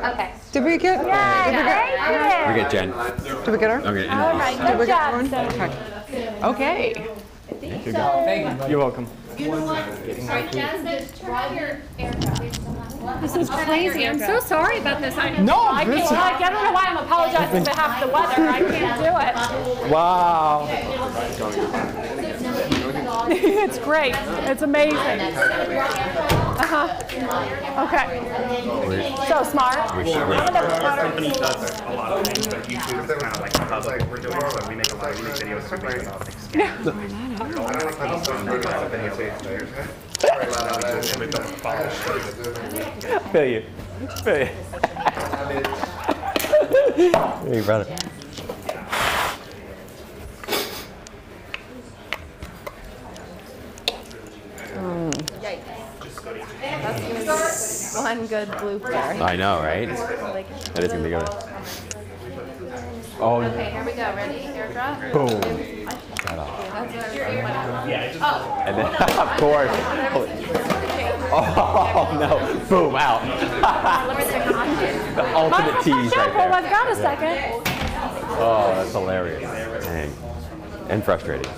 Okay. Did we get? Yeah. We get Jen. Did we get her? Okay. All right. Good job. Okay. Thank you. You're welcome. This is crazy. I'm so sorry about this. I don't know why I'm apologizing on behalf of the weather. I can't do it. Wow. It's great. It's amazing. Okay. So smart. This company does a lot of things, but YouTube is kind of like the hub of what we're doing, so we make a lot of unique videos about like Feel you. Feel you. Hey, brother. That's one good blooper. I know, right? That is gonna be good. Oh. Okay, here we go. Ready? Airdrop. Boom. And then, of course. Oh no! Boom! Out. The ultimate tease right there. I've got a second. Oh, that's hilarious. Dang. And frustrating.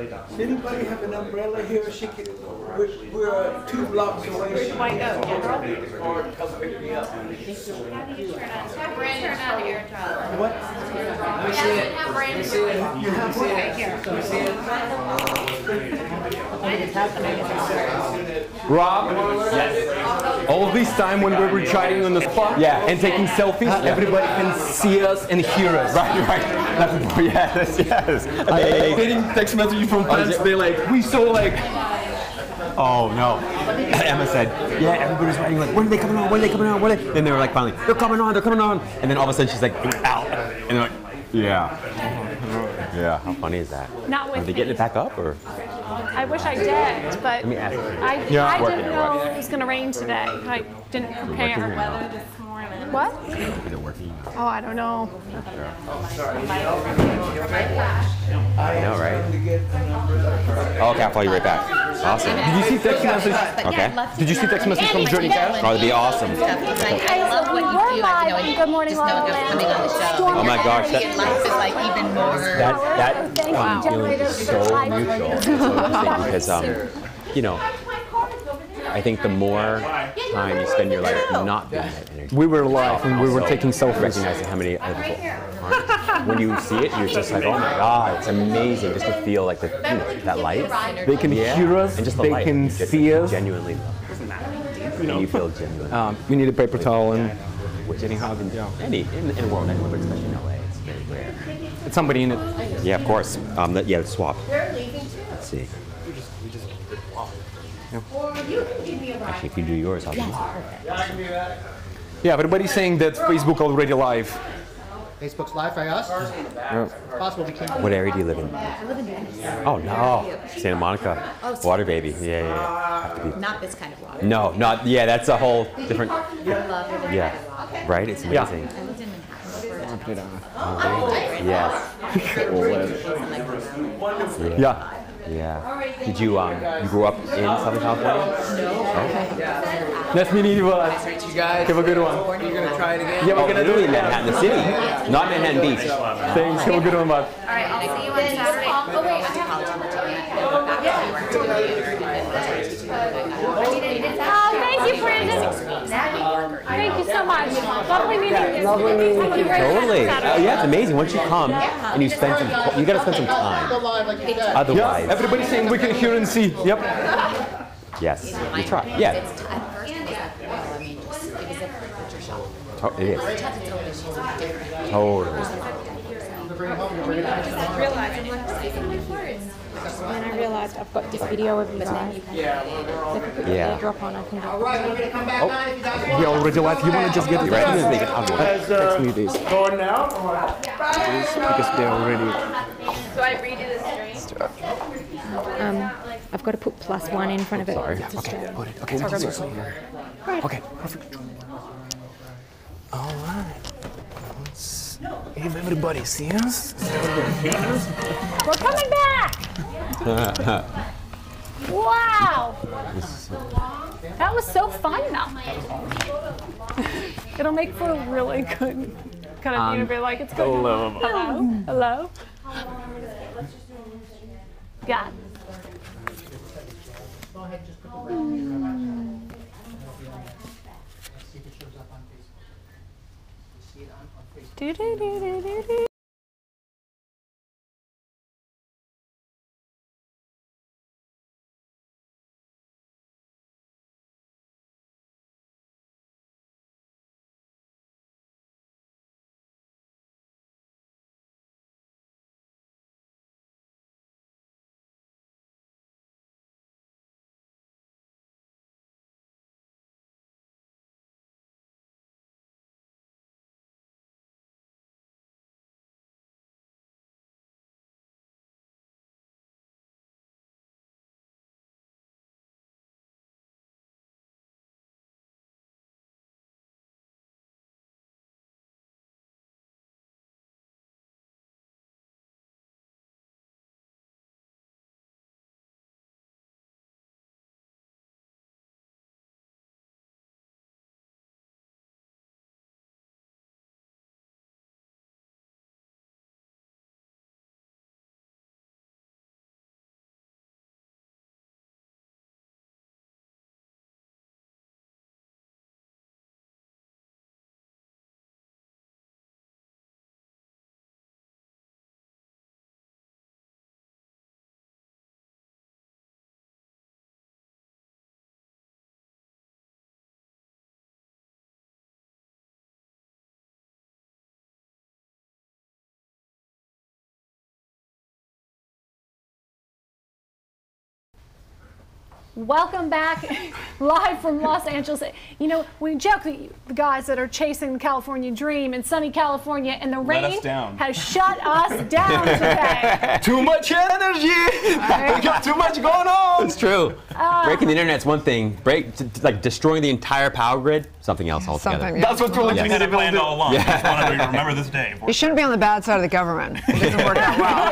Does anybody have an umbrella here? She can, we're 2 blocks away. She White can Oak, come pick me up. How do you turn on airdrop? What? Let me see it. Let me see it. You have one? Let me see it. Rob, all this time when we were chatting on the spot and taking selfies, everybody can see us and hear us. Right. Yes. I'm getting text messages from fans. They like, we saw like. Oh no. Emma said, yeah, everybody's writing like, when are they coming on? When are they coming on? When are they? Then they were like, finally, they're coming on. And then all of a sudden she's like, out. And they're like, yeah. Yeah. How funny is that? Not with Are they getting it back up or? I wish I did, but Let me ask you. I didn't know it was going to rain today. I didn't prepare. What? Is it working? Oh, I don't know. I know, right? Oh, okay, I'll call you right back. Awesome. Did you see text message? Okay. Did you see text message from Journey Cash? Oh, that'd be awesome. I love what you do. Like, you know, Good morning, just knowing what's coming on the show. Oh my gosh, Life is like even more. that feeling is so mutual. It's so interesting because, you know, I think the more time you spend in your life not being that energy. We were live and we were taking selfies. Recognizing how many other people aren't. When you see it, you're just like, oh my God, it's amazing just to feel like that light. They can hear us, and just the they light. can see us. Genuinely love. You know, you feel genuine. We need a paper towel and Getting hugged in the world anywhere, but especially in LA, it's very rare. it's somebody in it. Yeah, of course. Let's swap. Let's see. Actually, if you do yours, I'll do mine. Yeah, everybody's saying that Facebook already live. Facebook's live by us? Possible we can't. What area do you live in? I live in Venice. Oh no, Santa Monica. Water baby. Yeah. Not this kind of water. No, not that's a whole different. Yeah. Right? It's amazing. I lived in Manhattan for Yes. Yeah. Did you you grew up in Southern California? No. Nice meeting you. Nice to meet you guys. Have a good one. You're going to try it again? Yeah, we're gonna do Literally it. Manhattan, the city, not Manhattan Beach. Thanks. Have a good one, bud. All right, I'll see you on Saturday. Oh, wait, Thank you, Brandon. Thank you so much. Lovely meeting you. Totally. Yeah, it's amazing. Once you come and you spend you gotta spend some time. Otherwise, Everybody's saying we can hear and see. Yep. yes, you try. Yeah, it is. Totally. And then I realized I've got this video of you guys. If we put the airdrop on, I can go. We already live. You want to just get Right. Text me this. Going now? Because they're already. So I read you the string? I've got to put +1 in front of it. Sorry. It's Australian. Put it. Okay, okay, perfect. All right. Hey, everybody, see us? We're coming back! Wow. That was so fun though. It'll make for a really good kind of thing to be like, it's good. Hello. Hello. Yeah. Do do do do do do. Welcome back, live from Los Angeles. You know, we joke that the guys that are chasing the California dream in sunny California, and the rain has shut us down today. Too much energy! We got too much going on! It's true. Breaking the internet's one thing. Like destroying the entire power grid, something else altogether. That's what we had it planned all along. Yeah. Just wanted to remember this day. You shouldn't be on the bad side of the government. It doesn't work out well.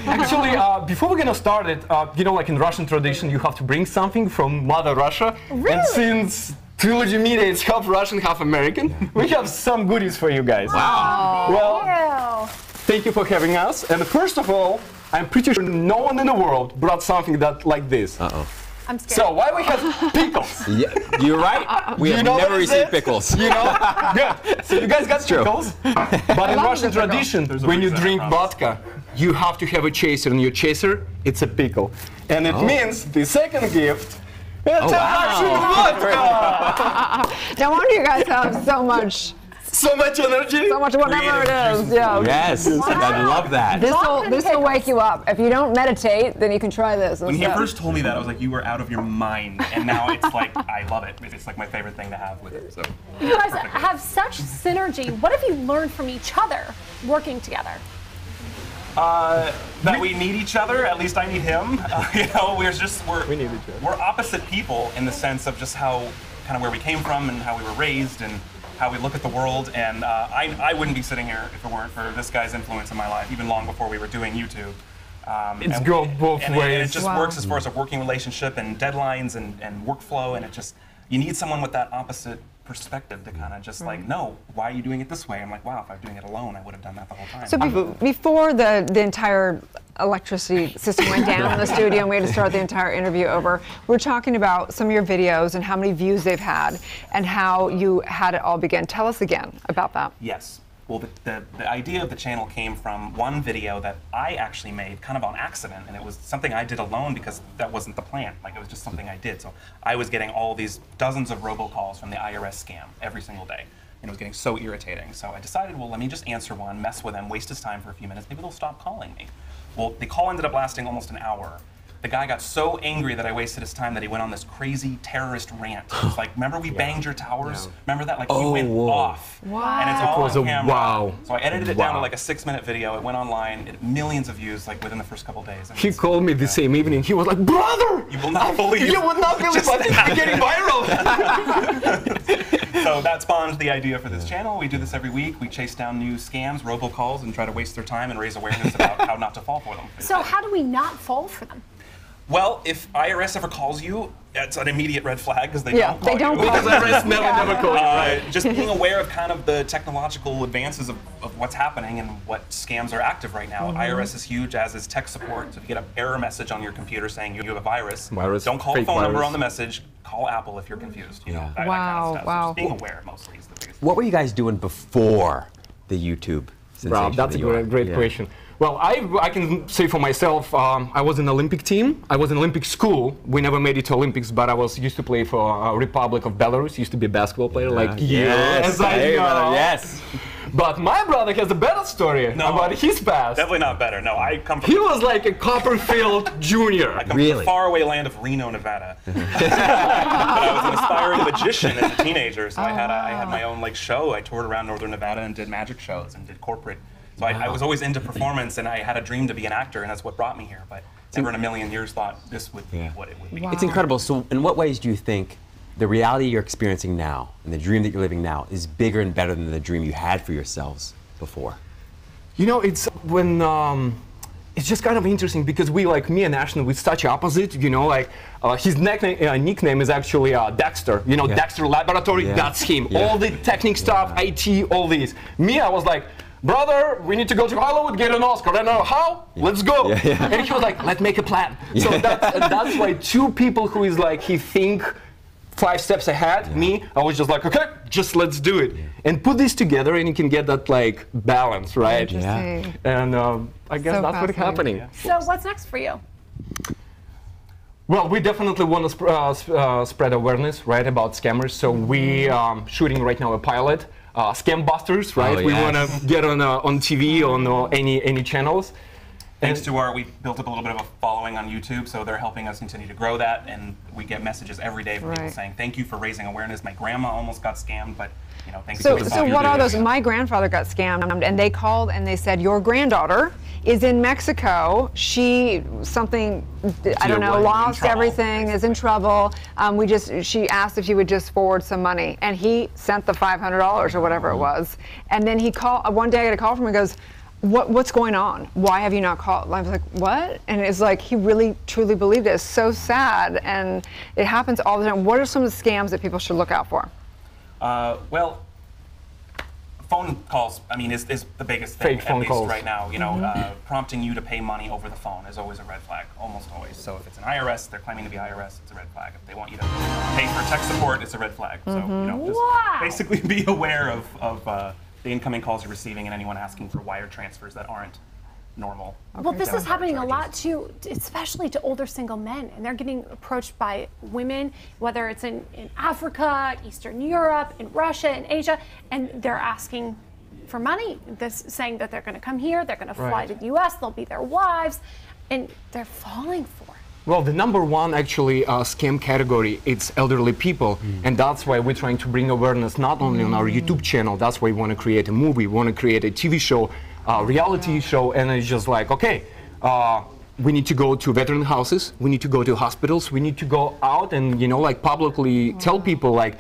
Actually, before we're gonna start it, you know, like in Russian tradition, you have to bring something from Mother Russia. Really? And since Trilogy Media is half Russian, half American, we have some goodies for you guys. Wow. Well, thank you for having us. And first of all, I'm pretty sure no one in the world brought something like this. Uh-oh. I'm scared. So why we have pickles? Yeah, you're right. We have never received pickles. You know? Good. So you guys got pickles. But in Russian tradition, when you drink vodka, you have to have a chaser, and your chaser, it's a pickle. And it means the second gift, it's a Russian vodka! No wonder you guys have so much energy. So much whatever it is. Yeah. Yes, I love that. This will wake you up. If you don't meditate, then you can try this. When he first told me that, I was like, you were out of your mind. And now it's like, I love it. It's like my favorite thing to have with it. So. You guys have such synergy. What have you learned from each other working together? That we need each other. At least I need him. You know, we need each other. We're opposite people in the sense of just how kind of where we came from and how we were raised and how we look at the world. And I wouldn't be sitting here if it weren't for this guy's influence in my life, even long before we were doing YouTube. It's go both ways. And it just works as far as a working relationship and deadlines and workflow, and it just, you need someone with that opposite perspective to kind of just like, no, why are you doing it this way? I'm like, wow, if I was doing it alone, I would have done that the whole time. So before the entire electricity system went down in the studio and we had to start the entire interview over, we're talking about some of your videos and how many views they've had and how you had it all begin. Tell us again about that. Yes. Well, the idea of the channel came from one video that I actually made kind of on accident, and it was something I did alone because that wasn't the plan. Like, it was just something I did. So I was getting all these dozens of robocalls from the IRS scam every single day, and it was getting so irritating. So I decided, well, let me just answer one, mess with him, waste his time for a few minutes. Maybe they'll stop calling me. Well, the call ended up lasting almost an hour. The guy got so angry that I wasted his time that he went on this crazy terrorist rant. It was like, remember we banged your towers? Remember that? Like, he went off. Wow. And it's all on camera. Wow. So I edited it down to like a 6-minute video. It went online. It had millions of views like within the first couple of days. He called me the same evening. He was like, brother! You will not believe. You would not believe what is getting viral. So that spawned the idea for this channel. We do this every week. We chase down new scams, robocalls, and try to waste their time and raise awareness about how not to fall for them. So how do we not fall for them? Well, if IRS ever calls you, it's an immediate red flag because they don't call they don't you. call Because IRS never call you, right? Just being aware of kind of the technological advances of what's happening and what scams are active right now. IRS is huge, as is tech support. So if you get an error message on your computer saying you have a virus, don't call the phone number on the message. Call Apple if you're confused. You know, that kind of stuff. So just being aware mostly is the biggest thing. What were you guys doing before the YouTube sensation? Wow, that's a great question. Well, I can say for myself, I was in Olympic team. I was in Olympic school. We never made it to Olympics, but I used to play for Republic of Belarus. Used to be a basketball player, like yes, I know. Yes. But my brother has a better story about his past. Definitely not better. No, I come from. He was like a Copperfield Junior. I come from the faraway land of Reno, Nevada. But I was an aspiring magician as a teenager, so I had my own like show. I toured around northern Nevada and did magic shows and did corporate. So I was always into performance, and I had a dream to be an actor, and that's what brought me here. But never in a million years thought this would be what it would be. Wow. It's incredible. So in what ways do you think the reality you're experiencing now and the dream that you're living now is bigger and better than the dream you had for yourselves before? You know, it's when it's just kind of interesting because we, like me and Ashton, we're such opposite. You know, like his nickname is actually Dexter. You know, Dexter Laboratory. That's him. All the technical stuff, IT, all these. Me, I was like, brother, we need to go to Hollywood, get an Oscar. I don't know how. Let's go. And he was like, let's make a plan. So that's why two people who is like he think 5 steps ahead. Me, I was just like, okay, just let's do it and put this together, and you can get that like balance, right? And I guess that's what's happening. So what's next for you? Well, we definitely want to spread awareness, right, about scammers. So we shooting right now a pilot. Scam busters, right? We want to get on TV, on any channels. Thanks to we built up a little bit of a following on YouTube, so they're helping us continue to grow that, and we get messages every day from people saying, thank you for raising awareness. My grandma almost got scammed, but you know, thanks to So what are those? My grandfather got scammed, and they called and they said, your granddaughter is in Mexico. She I don't know, lost everything, is in trouble. She asked if he would just forward some money, and he sent the $500 or whatever it was. And then he called, one day I got a call from him and goes, what's going on? Why have you not called? I was like, what? And it's like, he really, truly believed it. It's so sad, and it happens all the time. What are some of the scams that people should look out for? Well, phone calls, I mean, is the biggest thing, Fake phone calls right now. You know, prompting you to pay money over the phone is always a red flag, almost always. So if it's an IRS, they're claiming to be IRS, it's a red flag. If they want you to pay for tech support, it's a red flag. So, you know, just basically be aware of the incoming calls you're receiving and anyone asking for wire transfers that aren't normal. Well, this is happening a lot too, especially to older single men, and they're getting approached by women, whether it's in Africa, Eastern Europe, in Russia, in Asia, and they're asking for money, saying that they're going to come here, they're going to fly to the US, they'll be their wives, and they're falling for it. Well, the #1 actually scam category, it's elderly people, and that's why we're trying to bring awareness not only on our YouTube channel. That's why we want to create a movie, we want to create a TV show, reality show, and it's just like, okay, we need to go to veteran houses, we need to go to hospitals, we need to go out and, you know, like publicly tell people, like,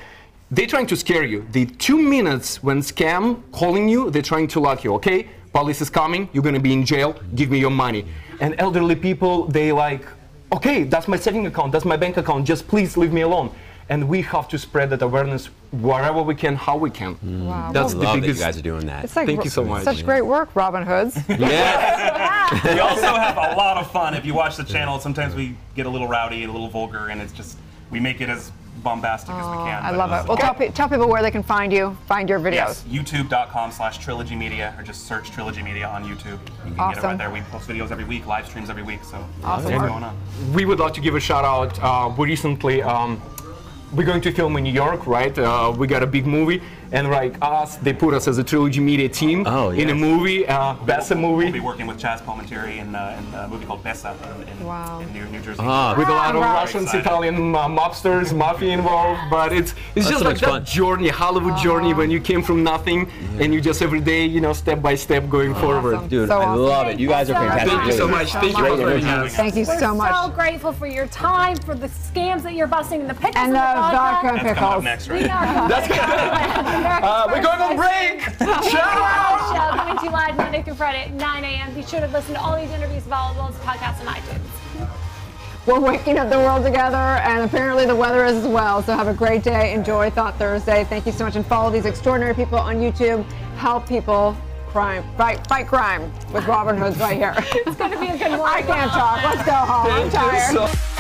they're trying to scare you. The 2 minutes when scam calling you, they're trying to lock you, okay, police is coming, you're going to be in jail, give me your money. And elderly people, they like, okay, that's my saving account, that's my bank account, just please leave me alone. And we have to spread that awareness wherever we can, how we can. Wow. That's the Love biggest. that you guys are doing that. It's like Thank you so much. Such great work, Robin Hoods. Yes. We also have a lot of fun. If you watch the channel, sometimes we get a little rowdy, a little vulgar, and it's just, we make it as bombastic as we can. I love it. Well, tell people where they can find you, find your videos. Yes, youtube.com/Trilogy Media, or just search Trilogy Media on YouTube. You can get it right there. We post videos every week, live streams every week, so awesome. what's going on. We would like to give a shout out. We recently, we're going to film in New York, right? We got a big movie, and like us, they put us as a Trilogy Media team in a movie, Bessa movie. We'll be working with Chaz Palminteri in a movie called Bessa in New Jersey. With a lot of Russians, Italian mobsters, mafia involved, but it's just like that journey, Hollywood journey, when you came from nothing and you just every day, you know, step by step going forward. Dude, So I awesome. love it. You guys are fantastic. Thank you so much. Thank you for having us. Thank you so much. We're so grateful for your time, for the scams that you're busting, and the pickles And in the the vodka and That's coming up pickles. next, We right? are That's good. We're going on break. Ciao. Show coming to you live Monday through Friday at 9 a.m. Be sure to listen to all these interviews available as podcasts on iTunes. We're waking up the world together, and apparently the weather is as well. So have a great day. Enjoy Thought Thursday. Thank you so much, and follow these extraordinary people on YouTube. Help people fight crime with Robin Hood's right here. It's going to be a good one. I can't talk. Let's go home. I'm tired.